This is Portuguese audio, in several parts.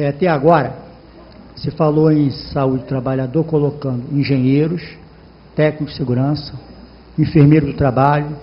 Até agora, se falou em saúde do trabalhador, colocando engenheiros, técnicos de segurança, enfermeiro do trabalho,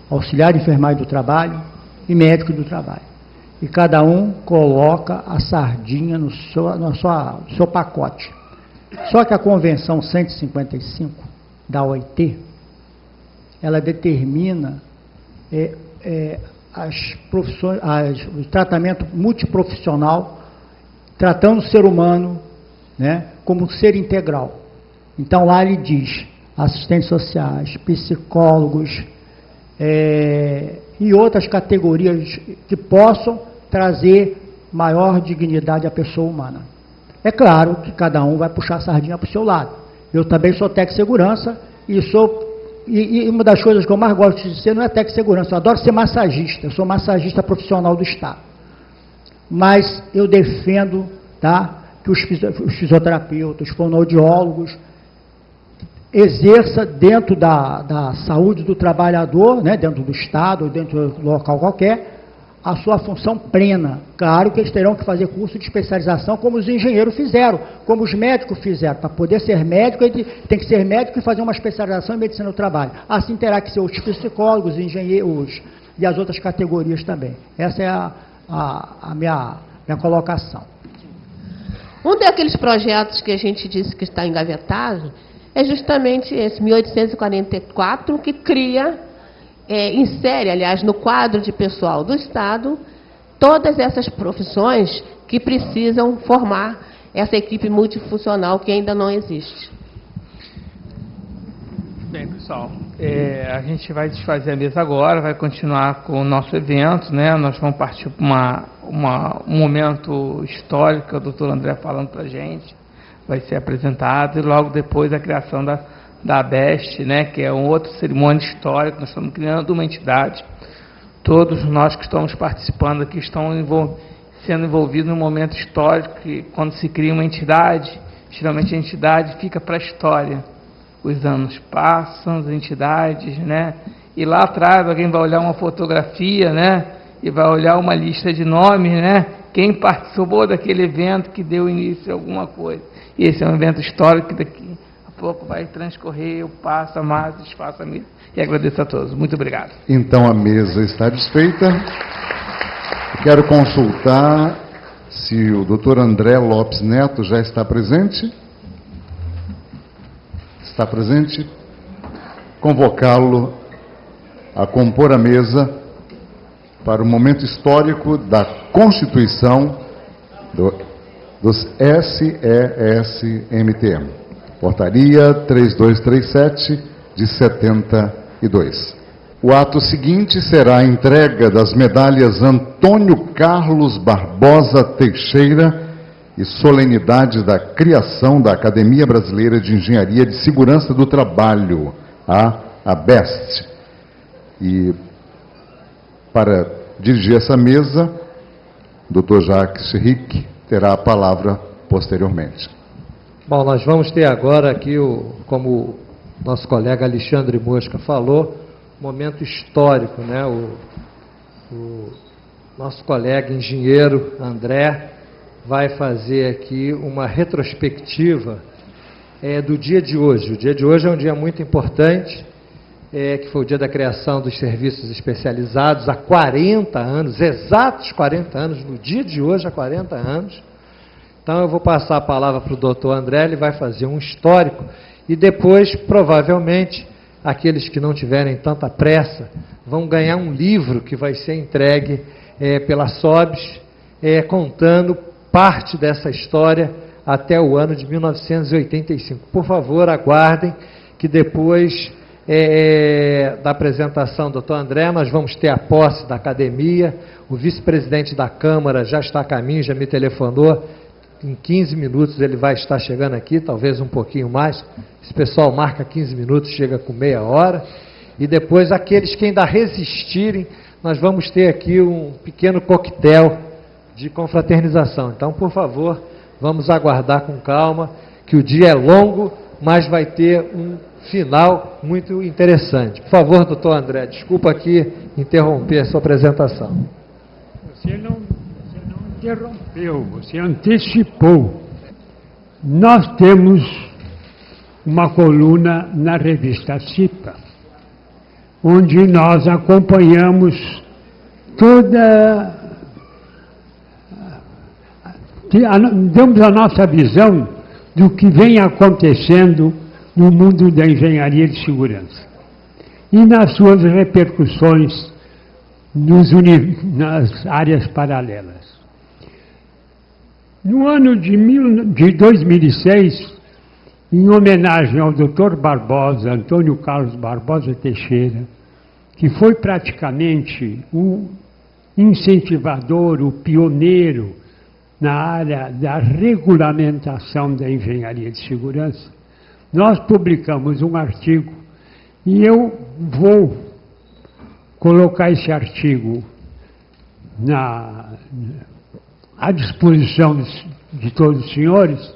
auxiliar de enfermagem do trabalho e médico do trabalho. E cada um coloca a sardinha no seu pacote. Só que a Convenção 155 da OIT, ela determina as profissões, o tratamento multiprofissional, tratando o ser humano, né, como um ser integral. Então lá ele diz assistentes sociais, psicólogos e outras categorias que possam trazer maior dignidade à pessoa humana. É claro que cada um vai puxar a sardinha para o seu lado. Eu também sou técnico de segurança e uma das coisas que eu mais gosto de ser não é técnico de segurança, eu adoro ser massagista, eu sou massagista profissional do Estado. Mas eu defendo, tá, que os fisioterapeutas, os fonoaudiólogos exerça dentro da saúde do trabalhador, né, dentro do Estado ou dentro do local qualquer, a sua função plena. Claro que eles terão que fazer curso de especialização, como os engenheiros fizeram, como os médicos fizeram. Para poder ser médico, ele tem que ser médico e fazer uma especialização em medicina do trabalho. Assim terá que ser os psicólogos, os engenheiros e as outras categorias também. Essa é a minha colocação. Um daqueles projetos que a gente disse que está engavetado é justamente esse, 1844, que insere, aliás, no quadro de pessoal do Estado, todas essas profissões que precisam formar essa equipe multifuncional que ainda não existe. Bem, pessoal, a gente vai desfazer a mesa agora, vai continuar com o nosso evento, né? Nós vamos partir para um momento histórico que o doutor André falando para a gente, vai ser apresentado, e logo depois a criação da ABEST, né, que é um outro cerimônia histórica. Nós estamos criando uma entidade. Todos nós que estamos participando aqui estão sendo envolvidos num momento histórico que, quando se cria uma entidade, geralmente a entidade fica para a história. Os anos passam, as entidades, né, e lá atrás alguém vai olhar uma fotografia, né, e vai olhar uma lista de nomes, né, quem participou daquele evento que deu início a alguma coisa. E esse é um evento histórico que daqui a pouco vai transcorrer, eu passo a mais, desfaço a mesa. E agradeço a todos. Muito obrigado. Então a mesa está desfeita. Quero consultar se o doutor André Lopes Neto já está presente. Está presente? Convocá-lo a compor a mesa para o momento histórico da Constituição dos SESMTM. Portaria 3237 de 72. O ato seguinte será a entrega das medalhas Antônio Carlos Barbosa Teixeira e solenidade da criação da Academia Brasileira de Engenharia de Segurança do Trabalho, a ABEST. E para dirigir essa mesa, o Dr. Jacques Rick terá a palavra posteriormente. Bom, nós vamos ter agora aqui, como o nosso colega Alexandre Mosca falou, momento histórico, né? O nosso colega engenheiro André vai fazer aqui uma retrospectiva do dia de hoje. O dia de hoje é um dia muito importante, que foi o dia da criação dos serviços especializados há 40 anos, exatos 40 anos, no dia de hoje há 40 anos. Então eu vou passar a palavra para o doutor André, ele vai fazer um histórico e depois, provavelmente, aqueles que não tiverem tanta pressa vão ganhar um livro que vai ser entregue pela SOBS, contando parte dessa história até o ano de 1985. Por favor, aguardem que depois da apresentação do doutor André, nós vamos ter a posse da academia. O vice-presidente da Câmara já está a caminho, já me telefonou. Em 15 minutos ele vai estar chegando aqui, talvez um pouquinho mais. Esse pessoal marca 15 minutos, chega com meia hora. E depois, aqueles que ainda resistirem, nós vamos ter aqui um pequeno coquetel de confraternização. Então, por favor, vamos aguardar com calma, que o dia é longo, mas vai ter um final muito interessante. Por favor, doutor André, desculpa aqui interromper a sua apresentação. Se ele não interrompeu, você antecipou. Nós temos uma coluna na revista CIPA, onde nós acompanhamos damos a nossa visão do que vem acontecendo no mundo da engenharia de segurança e nas suas repercussões nas áreas paralelas. No ano de 2006, em homenagem ao Dr. Barbosa, Antônio Carlos Barbosa Teixeira, que foi praticamente o incentivador, o pioneiro na área da regulamentação da engenharia de segurança, nós publicamos um artigo e eu vou colocar esse artigo à disposição de todos os senhores,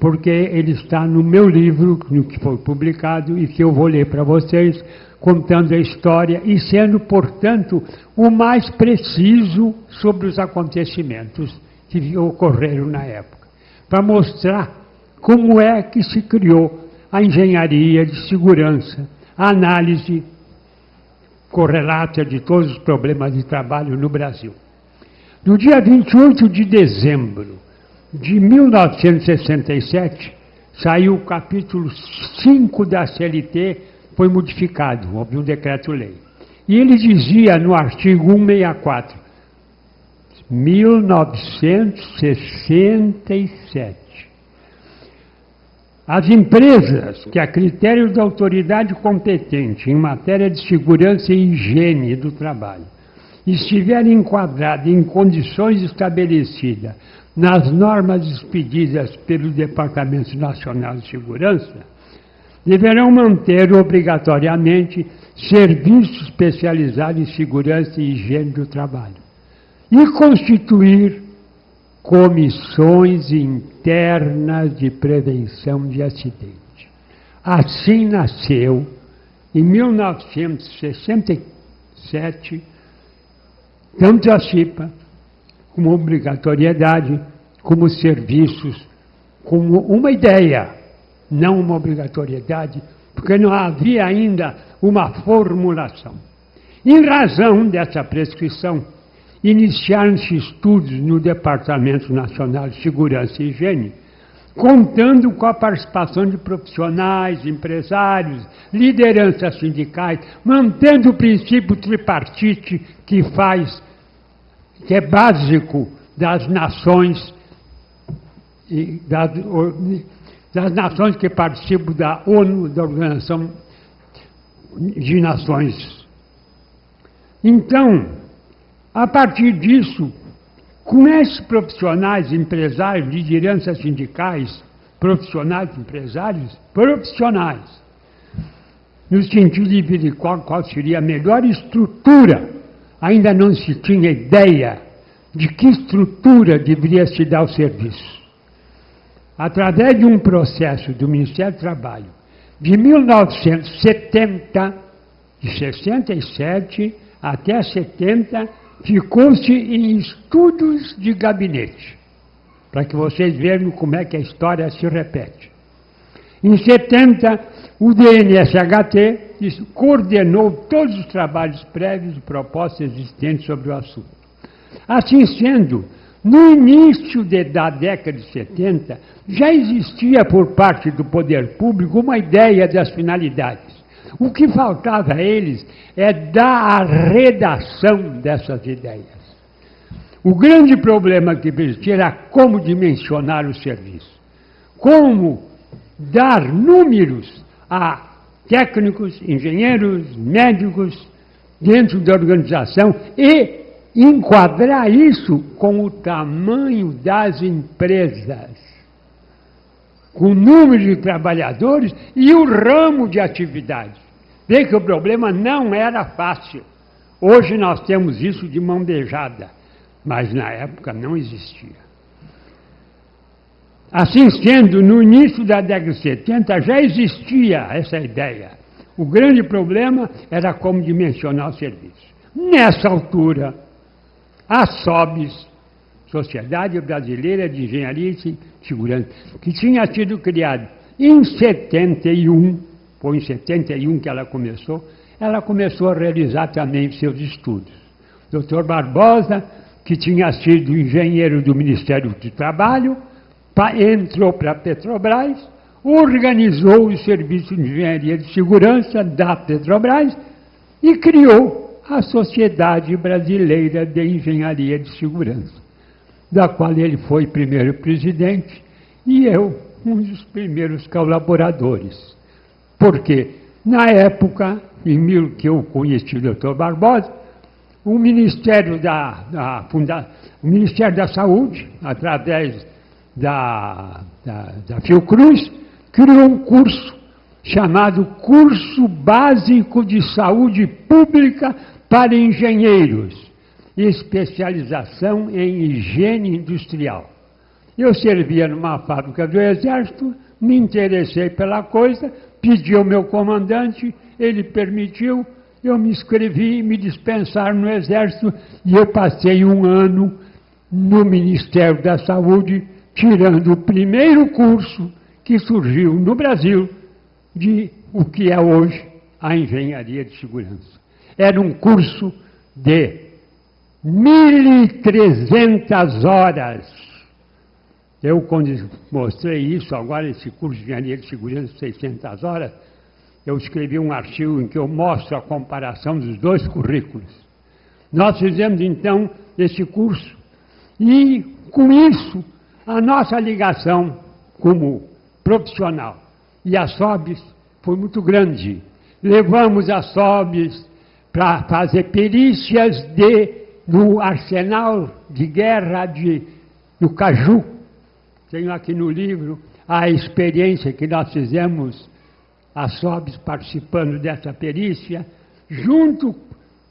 porque ele está no meu livro, no que foi publicado, e que eu vou ler para vocês, contando a história e sendo, portanto, o mais preciso sobre os acontecimentos que ocorreram na época, para mostrar como é que se criou a engenharia de segurança, a análise correlata de todos os problemas de trabalho no Brasil. No dia 28 de dezembro de 1967, saiu o capítulo 5 da CLT, foi modificado, houve um decreto-lei. E ele dizia no artigo 164, 1967, as empresas que, a critério da autoridade competente em matéria de segurança e higiene do trabalho, estiverem enquadradas em condições estabelecidas nas normas expedidas pelo Departamento Nacional de Segurança, deverão manter obrigatoriamente serviço especializado em segurança e higiene do trabalho e constituir comissões internas de prevenção de acidente. Assim nasceu, em 1967, tanto a CIPA, como obrigatoriedade, como serviços, como uma ideia, não uma obrigatoriedade, porque não havia ainda uma formulação. Em razão dessa prescrição, iniciaram-se estudos no Departamento Nacional de Segurança e Higiene, contando com a participação de profissionais, empresários, lideranças sindicais, mantendo o princípio tripartite que é básico das nações, das nações que participam da ONU, da Organização de Nações. Então, a partir disso, com esses profissionais, empresários, lideranças sindicais, profissionais, empresários, profissionais, no sentido de ver qual seria a melhor estrutura, ainda não se tinha ideia de que estrutura deveria se dar o serviço. Através de um processo do Ministério do Trabalho, de 1970, de 67 até 70, ficou-se em estudos de gabinete, para que vocês vejam como é que a história se repete. Em 70, o DNSHT coordenou todos os trabalhos prévios e propostas existentes sobre o assunto. Assim sendo, no início da década de 70, já existia por parte do poder público uma ideia das finalidades. O que faltava a eles é dar a redação dessas ideias. O grande problema que existia era como dimensionar o serviço. Como dar números a técnicos, engenheiros, médicos dentro da organização e enquadrar isso com o tamanho das empresas, com o número de trabalhadores e o ramo de atividade. Vê que o problema não era fácil. Hoje nós temos isso de mão beijada, mas na época não existia. Assim sendo, no início da década de 70 já existia essa ideia. O grande problema era como dimensionar o serviço. Nessa altura, a SOBES, Sociedade Brasileira de Engenharia e Segurança, que tinha sido criada em 71, foi em 71 que ela começou a realizar também seus estudos. Dr. Barbosa, que tinha sido engenheiro do Ministério do Trabalho, entrou para a Petrobras, organizou o Serviço de Engenharia de Segurança da Petrobras e criou a Sociedade Brasileira de Engenharia de Segurança, da qual ele foi primeiro presidente e eu um dos primeiros colaboradores. Porque, na época, que eu conheci o Dr. Barbosa, o Ministério da Saúde, através da Fiocruz, criou um curso chamado Curso Básico de Saúde Pública para Engenheiros, especialização em higiene industrial. Eu servia numa fábrica do Exército, me interessei pela coisa, pedi ao meu comandante, ele permitiu, eu me inscrevi, me dispensaram no Exército e eu passei um ano no Ministério da Saúde, tirando o primeiro curso que surgiu no Brasil de o que é hoje a Engenharia de Segurança. Era um curso de 1.300 horas. Eu, quando mostrei isso, agora esse curso de Engenharia de Segurança, 600 horas, eu escrevi um artigo em que eu mostro a comparação dos dois currículos. Nós fizemos, então, esse curso e, com isso, a nossa ligação como profissional e a SOBES foi muito grande. Levamos a SOBES para fazer perícias no arsenal de guerra do Caju. Tenho aqui no livro a experiência que nós fizemos, a SOBES participando dessa perícia, junto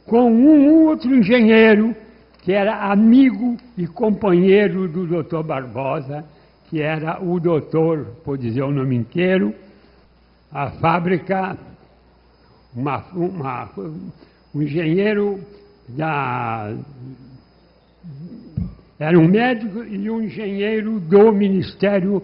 com um outro engenheiro que era amigo e companheiro do Dr. Barbosa, que era o doutor, vou dizer o nome inteiro, a fábrica, um engenheiro era um médico e um engenheiro do Ministério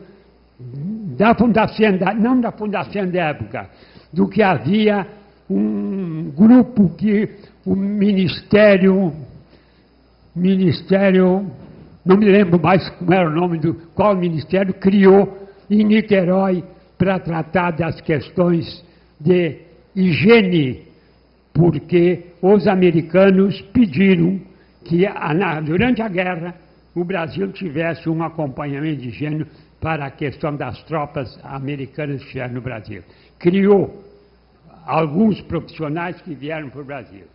da Fundação, não da Fundação da época, do que havia um grupo que o Ministério, não me lembro mais como era o nome qual ministério, criou em Niterói para tratar das questões de higiene, porque os americanos pediram que durante a guerra o Brasil tivesse um acompanhamento de higiene para a questão das tropas americanas que estiveram no Brasil. Criou alguns profissionais que vieram para o Brasil.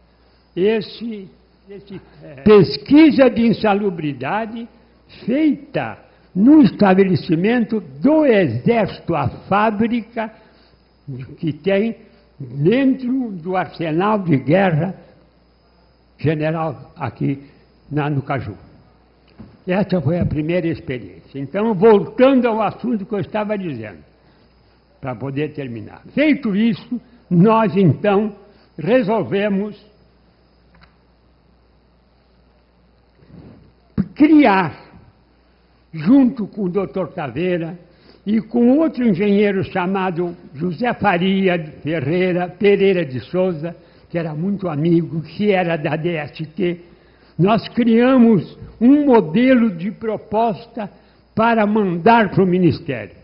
Pesquisa de insalubridade feita no estabelecimento do Exército, a fábrica que tem dentro do arsenal de guerra general aqui no Caju. Essa foi a primeira experiência. Então, voltando ao assunto que eu estava dizendo, para poder terminar. Feito isso, nós então resolvemos criar, junto com o Dr. Taveira e com outro engenheiro chamado José Faria Pereira de Souza, que era muito amigo, que era da DST, nós criamos um modelo de proposta para mandar para o Ministério.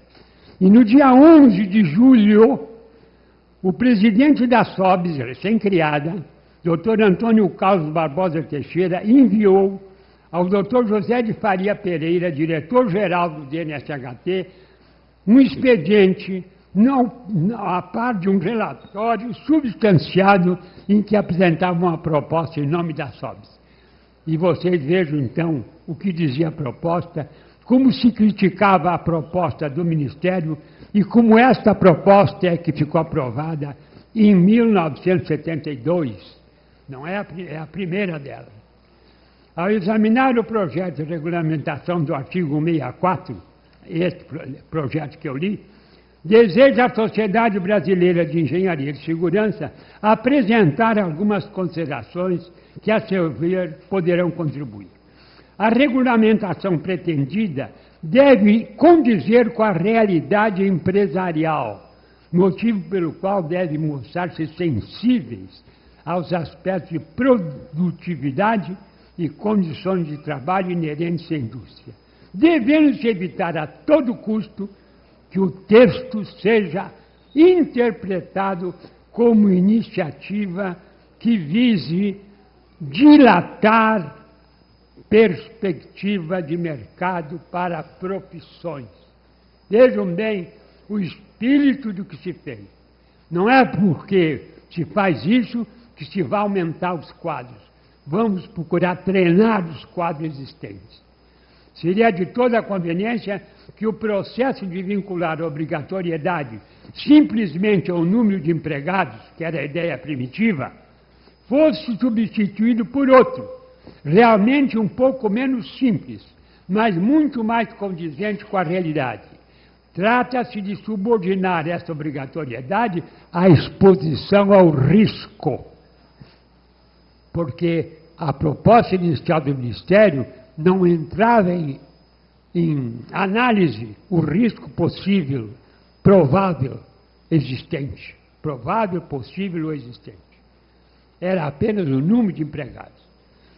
E no dia 11 de julho, o presidente da SOBES, recém-criada, Dr. Antônio Carlos Barbosa Teixeira, enviou ao Dr. José de Faria Pereira, diretor-geral do DNSHT, um expediente a par de um relatório substanciado em que apresentava uma proposta em nome da SOBES. E vocês vejam, então, o que dizia a proposta, como se criticava a proposta do Ministério e como esta proposta é que ficou aprovada em 1972. Não é a primeira dela. Ao examinar o projeto de regulamentação do artigo 64, esse projeto que eu li, deseja a Sociedade Brasileira de Engenharia de Segurança apresentar algumas considerações que, a seu ver, poderão contribuir. A regulamentação pretendida deve condizer com a realidade empresarial, motivo pelo qual devem mostrar-se sensíveis aos aspectos de produtividade e condições de trabalho inerentes à indústria, devendo-se evitar a todo custo que o texto seja interpretado como iniciativa que vise dilatar perspectiva de mercado para profissões. Vejam bem o espírito do que se fez. Não é porque se faz isso que se vai aumentar os quadros. Vamos procurar treinar os quadros existentes. Seria de toda a conveniência que o processo de vincular a obrigatoriedade simplesmente ao número de empregados, que era a ideia primitiva, fosse substituído por outro, realmente um pouco menos simples, mas muito mais condizente com a realidade. Trata-se de subordinar essa obrigatoriedade à exposição ao risco, porque a proposta inicial do Ministério não entrava em análise o risco possível, provável, existente. Provável, possível ou existente. Era apenas o número de empregados.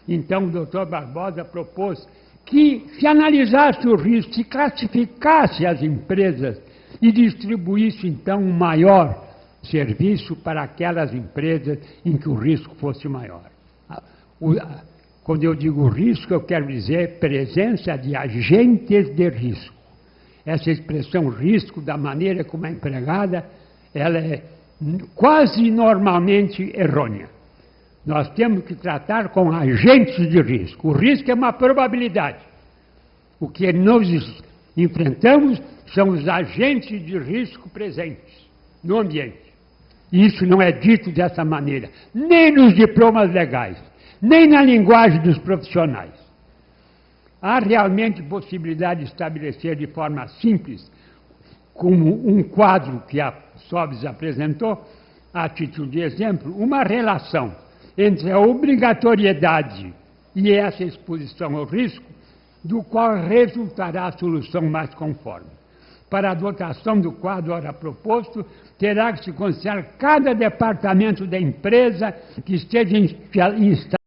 Então, o doutor Barbosa propôs que se analisasse o risco, se classificasse as empresas e distribuísse, então, um maior serviço para aquelas empresas em que o risco fosse maior. Quando eu digo risco, eu quero dizer presença de agentes de risco. Essa expressão risco, da maneira como é empregada, ela é quase normalmente errônea. Nós temos que tratar com agentes de risco. O risco é uma probabilidade. O que nós enfrentamos são os agentes de risco presentes no ambiente. E isso não é dito dessa maneira, nem nos diplomas legais, nem na linguagem dos profissionais. Há realmente possibilidade de estabelecer de forma simples, como um quadro que a Sobes apresentou, a título de exemplo, uma relação entre a obrigatoriedade e essa exposição ao risco, do qual resultará a solução mais conforme. Para a adotação do quadro ora proposto, terá que se considerar cada departamento da empresa que esteja instalado